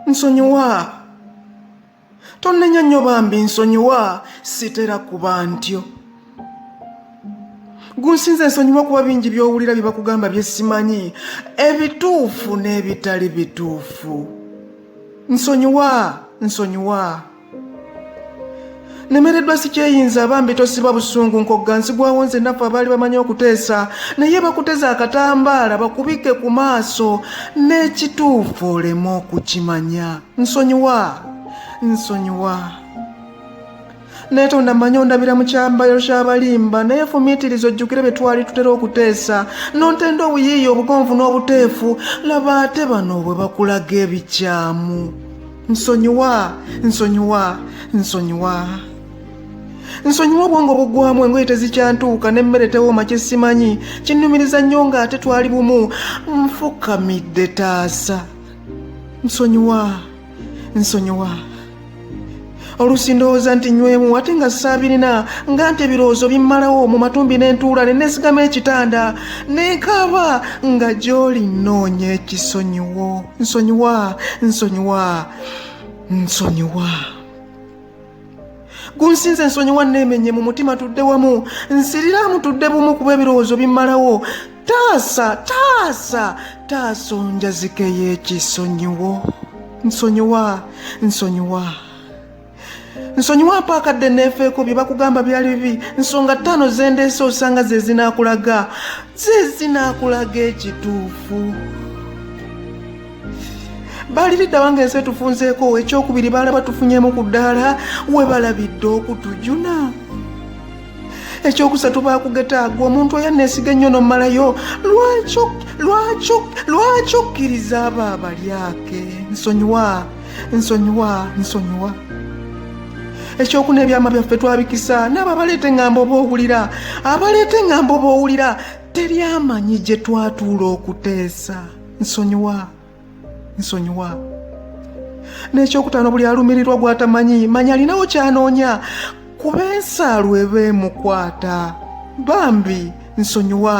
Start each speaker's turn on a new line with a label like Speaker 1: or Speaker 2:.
Speaker 1: nsonyiwa tonnenya nnyo bambi nsonyiwa sitera kuba ntyo gunsinze nsonyiwa kuba bingi by'owulira bye bakugamba bye simanyi ebituufu n'ebitali bituufu nsonyiwa nemereddwa sikyeyinza bambi tosiba busungu nkogga nsigwawo nze naffe abaali bamanyi okuteesa naye bakuteza akatambaala bakubike ku maaso n'ekituufu oleme okukimanya nsonyiwa netonda mmanyi ondabira mu kyambalo ky'abalimba naye fumiitiriza ojjukire bye twali tutera okuteesa nontenda obuyiiya obugonvu n'obuteefu laba ate bano bwe bakulaga ebikyamu nsonyiwa obwongo buggwamu engoye tezikyantuuka n'emmere tewooma kye simanyi kinnumiriza nnyo ng'ate twali bumu nfukamidde taasa nsonyiwa olusi ndowooza nti nywemu ate nga saabirina nga nti ebirowoozo bimmalawo mu matumbi n'entuula ne neesigama ekitanda neekaaba nga gy'oli nnoonya ekisonyiwo nsonyiwa gunsinze nsonyiwa neemenye mu mutima tudde wamu nsiriramu tudde bumu kuba ebirowoozo bimmalawo taasa onjazike y'ekisonyiwo nsonyiwa mpaakadde neefeeko bye bakugamba byali bibi nsonga 5 zendeese osanga ze zinaakulaga ekituufu baaliridda wange ensi tufunzeeko ekyokubiri baalaba tufunyemu ku ddaala we balabidde okutujuna ekyokusatu baakugeta gwe omuntu oyanneesiga ennyo nommalayo lwaki okkiriza abo abalyake nsonyiwa ekyokuna ebyama byaffe twabikisa n'abo abaleeta eŋŋambo oba owulira teri amanyi gye twatuula okuteesa nsonyiwa n'ekyokutaano buli alumirirwa gw'atamanyi manya alinawo kyanoonya kuba ensaalu eba emukwata bambi nsonyiwa